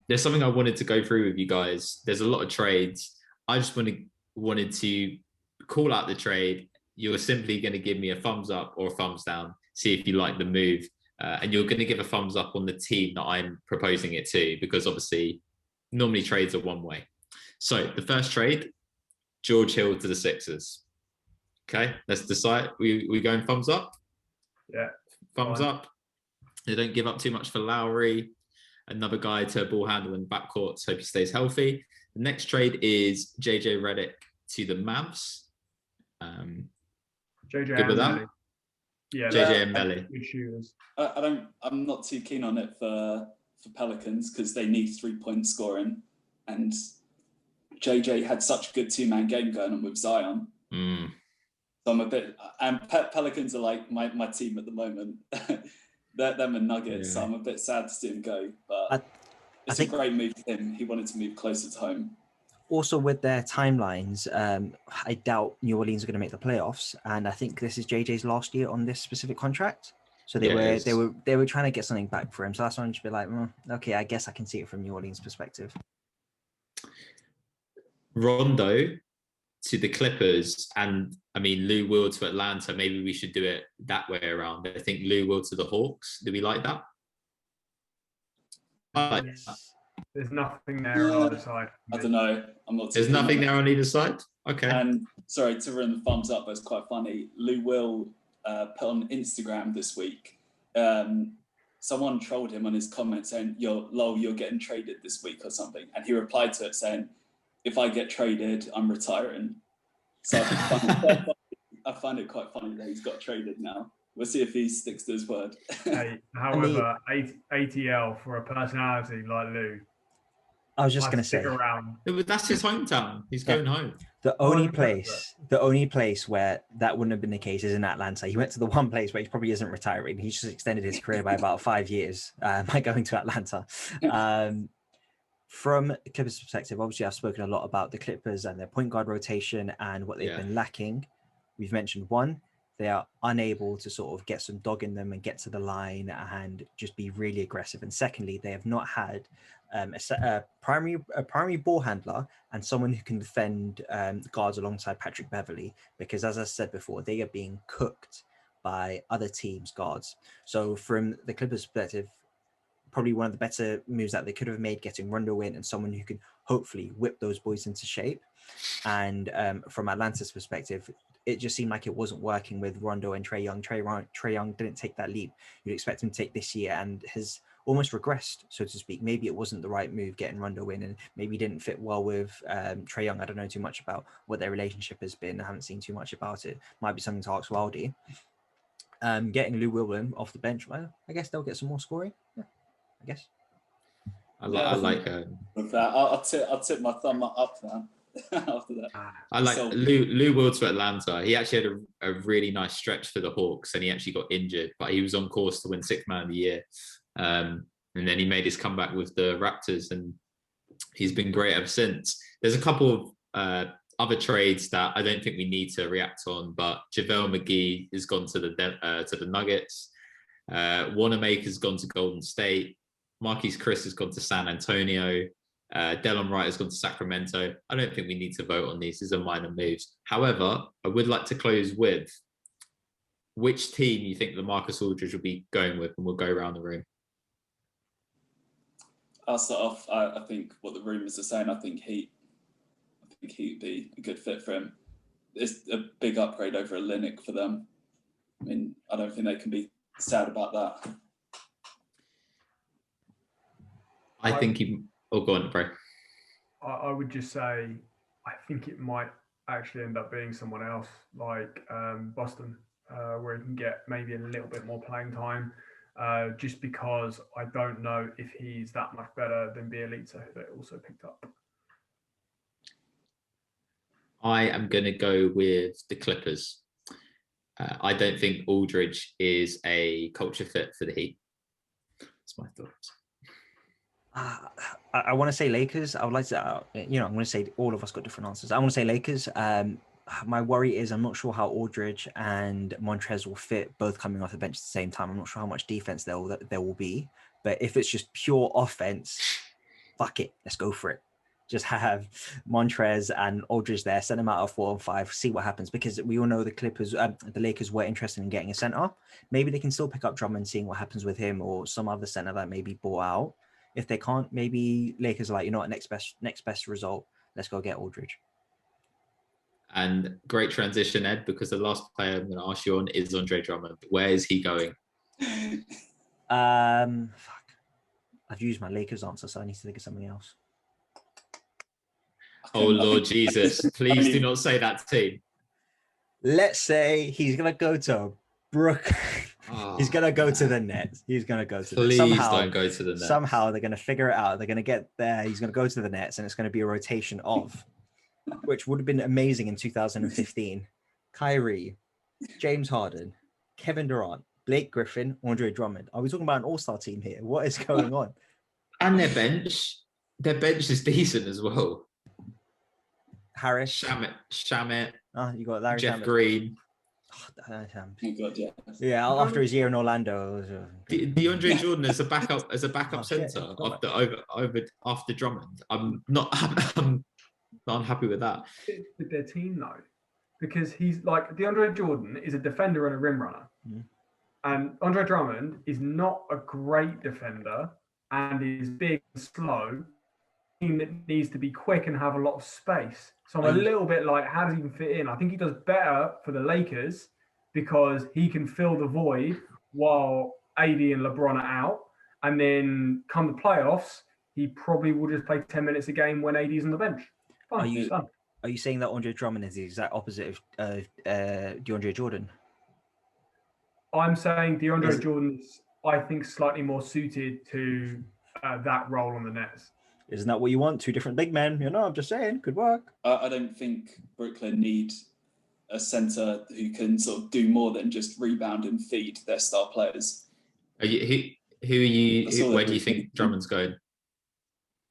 there's something I wanted to go through with you guys. There's a lot of trades. I just wanted to call out the trade. You're simply going to give me a thumbs up or a thumbs down, see if you like the move. And you're going to give a thumbs up on the team that I'm proposing it to, because obviously normally trades are one way. So the first trade, George Hill to the Sixers. Okay, let's decide. We going thumbs up? Yeah. Thumbs up. They don't give up too much for Lowry. Another guy to ball handle in backcourt. So hope he stays healthy. The next trade is JJ Reddick to the Mavs. JJ good with and that? Yeah, JJ and Melly. Good shooters. I'm not too keen on it for Pelicans because they need 3-point scoring, and JJ had such a good 2-man game going on with Zion. So I'm a bit, and Pelicans are like my team at the moment. Them and Nuggets, so I'm a bit sad to see him go. But it's a great move for him. He wanted to move closer to home. Also, with their timelines, I doubt New Orleans are going to make the playoffs, and I think this is JJ's last year on this specific contract. So they were trying to get something back for him. So that's why I'm just be like, okay, I guess I can see it from New Orleans' perspective. Rondo to the Clippers, and I mean Lou Will to Atlanta. Maybe we should do it that way around. I think Lou Will to the Hawks. Do we like that? I like that. There's nothing there on either side. I don't know. I'm not. There's nothing there on either side. Okay. And sorry to run the thumbs up. That's quite funny. Lou Will put on Instagram this week. Someone trolled him on his comment saying, you're getting traded this week" or something, and he replied to it saying, "If I get traded, I'm retiring." So I find it quite funny that he's got traded now. We'll see if he sticks to his word. Hey, however, ATL for a personality like Lou. I was just going to say, that's his hometown. He's going home. The only place where that wouldn't have been the case is in Atlanta. He went to the one place where he probably isn't retiring. He just extended his career by about 5 years by going to Atlanta. From the Clippers' perspective, obviously I've spoken a lot about the Clippers and their point guard rotation and what they've been lacking. We've mentioned one, they are unable to sort of get some dog in them and get to the line and just be really aggressive. And secondly, they have not had a primary ball handler and someone who can defend guards alongside Patrick Beverley, because as I said before, they are being cooked by other teams' guards. So from the Clippers' perspective, probably one of the better moves that they could have made, getting Rondo in and someone who could hopefully whip those boys into shape. And from Atlanta's perspective, it just seemed like it wasn't working with Rondo and Trae Young. Trae Young didn't take that leap you'd expect him to take this year and has almost regressed, so to speak. Maybe it wasn't the right move getting Rondo in, and maybe didn't fit well with Trae Young. I don't know too much about what their relationship has been. I haven't seen too much about it. Might be something to ask Wildy. Getting Lou Will off the bench, well, I guess they'll get some more scoring. Yeah, I guess. I like. With that, I'll tip my thumb up now. After that, I like Lou Will to Atlanta. He actually had a really nice stretch for the Hawks, and he actually got injured, but he was on course to win Sixth Man of the Year. And then he made his comeback with the Raptors, and he's been great ever since. There's a couple of other trades that I don't think we need to react on, but JaVale McGee has gone to the Nuggets. Wanamaker's gone to Golden State. Marquise Chris has gone to San Antonio. Delon Wright has gone to Sacramento. I don't think we need to vote on these. These are minor moves. However, I would like to close with which team you think LaMarcus Aldridge will be going with, and we'll go around the room. I'll start off. I think what the rumours are saying, I think he'd be a good fit for him. It's a big upgrade over a Linux for them. I mean, I don't think they can be sad about that. I think he... Oh, go on, Bray. I would just say I think it might actually end up being someone else, like Boston, where he can get maybe a little bit more playing time, just because I don't know if he's that much better than Bielitsa, who they also picked up. I am going to go with the Clippers. I don't think Aldridge is a culture fit for the Heat. That's my thoughts. I want to say Lakers. I would like to, I'm going to say all of us got different answers. I want to say Lakers. My worry is I'm not sure how Aldridge and Montrez will fit, both coming off the bench at the same time. I'm not sure how much defense there will be. But if it's just pure offense, fuck it, let's go for it. Just have Montrez and Aldridge there, send them out of 4 and 5, see what happens. Because we all know the Lakers were interested in getting a center. Maybe they can still pick up Drummond, seeing what happens with him or some other center that may be bought out. If they can't, maybe Lakers are like, you know what, next best result, let's go get Aldridge. And great transition, Ed, because the last player I'm going to ask you on is Andre Drummond. Where is he going? Fuck. I've used my Lakers answer, so I need to think of something else. Oh, Lord Jesus. Please do not say that team. Let's say he's going to go to he's going to go to the Nets. He's going to go to the Nets. Please don't go to the Nets. Somehow they're going to figure it out. They're going to get there. He's going to go to the Nets, and it's going to be a rotation of, which would have been amazing in 2015. Kyrie, James Harden, Kevin Durant, Blake Griffin, Andre Drummond. Are we talking about an all-star team here? What is going on? And their bench is decent as well. Harris, Shamet. Oh, you got Larry Jeff Shamet. Green. Oh God, yeah. Yeah, after his year in Orlando. DeAndre Jordan as a backup center after Drummond. I'm not unhappy with that. With their team though, because he's like DeAndre Jordan is a defender and a rim runner, and Andre Drummond is not a great defender and is big and slow. Team that needs to be quick and have a lot of space. So I'm a little bit like, how does he even fit in? I think he does better for the Lakers because he can fill the void while AD and LeBron are out. And then come the playoffs, he probably will just play 10 minutes a game when AD's on the bench. Fine, Are you saying that Andre Drummond is the exact opposite of DeAndre Jordan? I'm saying DeAndre Jordan is, I think, slightly more suited to that role on the Nets. Isn't that what you want? 2 different big men? You know, I'm just saying, could work. I don't think Brooklyn need a center who can sort of do more than just rebound and feed their star players. Where do you think Drummond's going?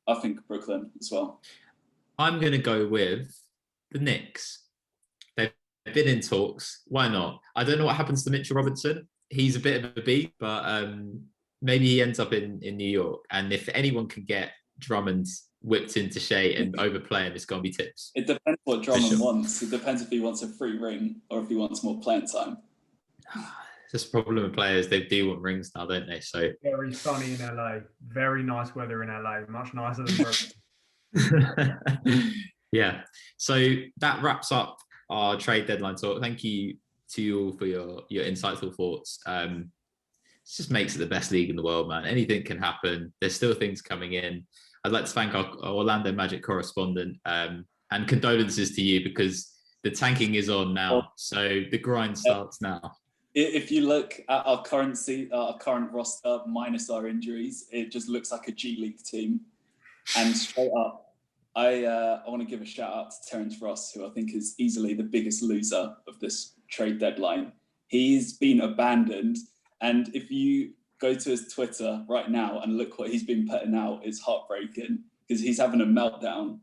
I think Brooklyn as well. I'm going to go with the Knicks. They've been in talks. Why not? I don't know what happens to Mitchell Robinson. He's a bit of a beast, but maybe he ends up in New York. And if anyone can get Drummond whipped into shape and overplay him, it's going to be Tips. It depends what Drummond wants. It depends if he wants a free ring or if he wants more playing time. It's just a problem with players. They do want rings now, don't they? So very sunny in LA. Very nice weather in LA. Much nicer than Brooklyn. Yeah. So that wraps up our trade deadline talk. Thank you to you all for your insightful thoughts. It just makes it the best league in the world, man. Anything can happen. There's still things coming in. I'd like to thank our Orlando Magic correspondent and condolences to you because the tanking is on now. So the grind starts now. If you look at our current roster minus our injuries, it just looks like a G League team. And straight up, I want to give a shout out to Terence Ross, who I think is easily the biggest loser of this trade deadline. He's been abandoned. And if you go to his Twitter right now and look what he's been putting out, it's heartbreaking because he's having a meltdown.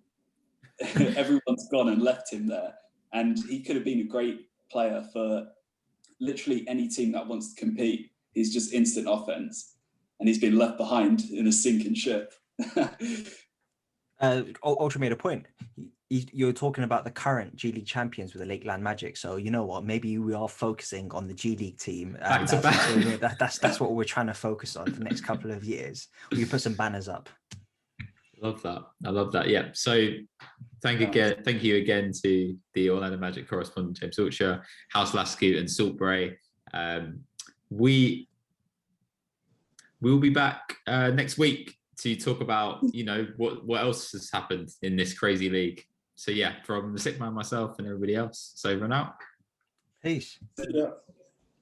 Everyone's gone and left him there. And he could have been a great player for literally any team that wants to compete. He's just instant offense. And he's been left behind in a sinking ship. Ultra made a point. You're talking about the current G League champions with the Lakeland Magic. So you know what? Maybe we are focusing on the G League team. That's what we're trying to focus on for the next couple of years. We put some banners up. I love that. Yeah. So thank you again to the Orlando Magic correspondent James Altira, House Lasku, and Salt Bray. We will be back next week to talk about what else has happened in this crazy league. So yeah, from the sick man, myself, and everybody else. So over and out. Peace. Yeah.